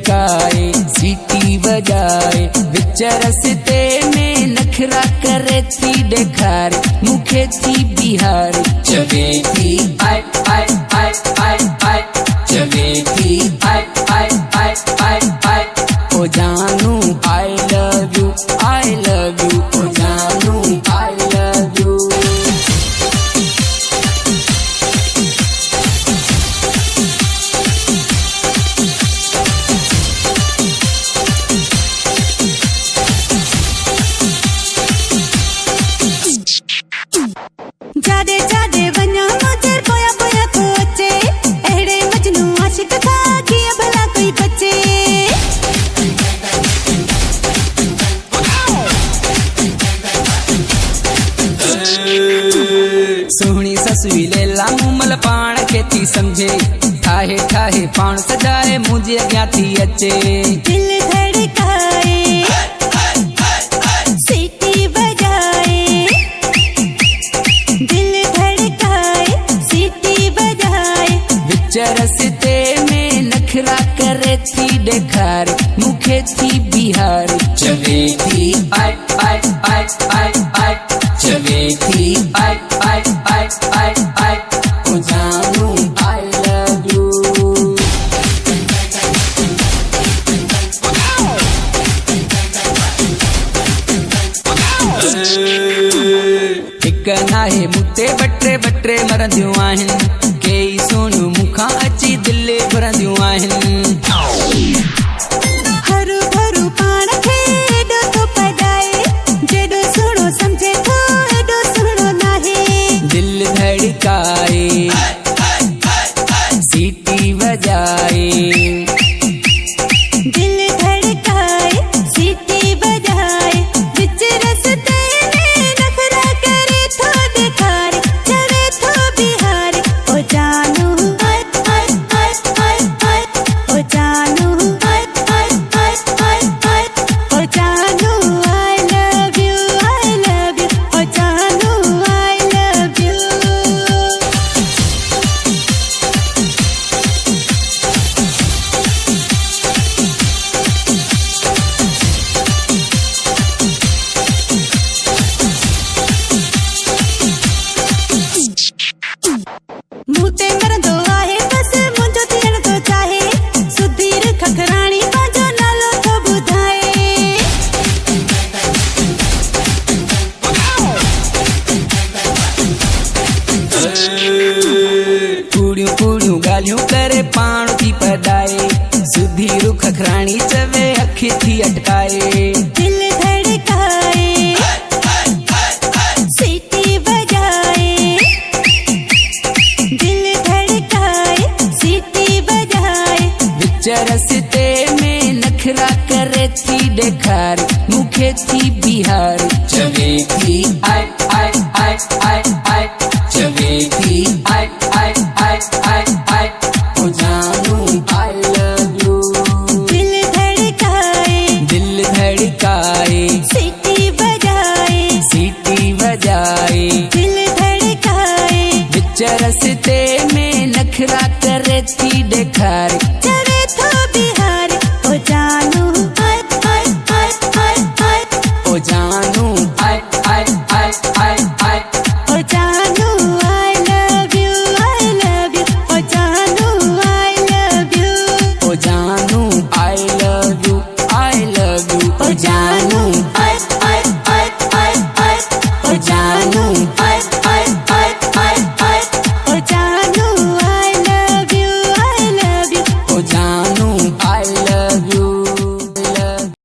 धड़काए सीटी बजाए विच रस्ते में नखरा करे थी डेखार मुखे थी बिहार चवे थी आय आय आय आय आय चवे थी आय आय आय आय आय ओ जानू आई लव यू ओ जानू आई लव यू जादे जादे वन्या मुझे बोया बोया को अचे एड़े मजनू आशिक था किया भला कोई बचे सोहनी ससुई ले लामू मल पाण के थी समझे ठाहे ठाहे पाण सजाए मुझे अग्या थी अचे दिल धड़काए सीटी बजाए दिल धड़काए सीटी बजाए विच रस्ते में नखरा करे थी डेखार मुखे थी बिहार चवे थी आय आय आय आय आय चवे थी आय आय आय आय आय ओ जानू आई लव यू हिक नाहे मुते बटरे बटरे मरंदियूं आहिनि केई सोनू मुखां अची दिल भरंदियूं आहिनि हरू भरू पाण खे एडो तो पदाए जेडो सुनो समझे तो एडो सुनो नाहे दिल धड़काए सीटी बजाए दिल धड़काए सीटी बजाए विच रस्ते में नखरा करे थो डेखार चवे थो बिहार ओ जानू आय आय आय आय आय ओ जानू आय आय आय आय आय ओ जानू आई लव यू ओ जानू आई लव यू मूते मरंदो आहे बस मुंहिंजो थियण थो चाहे सुधीर खखराणी पंहिंजो नालो थो ॿुधाए कूड़ियूं कूड़ियूं ॻाल्हियूं करे पाण थी पधाए सुधीर खखराणी चवे अखि थी अटकाए दिल धड़काए सीटी बजाए दिल धड़काए सीटी बजाए विच रस्ते में नखरा करे थी डेखार मुखे थी बिहार चवे थी आय आय आय आय आय चवे थी आय आय आय आय आय ओ जानू आई लव यू दिल धड़काए सीटी बजाए दिल धड़काए विच रस्ते में नखरा करे थी डेखार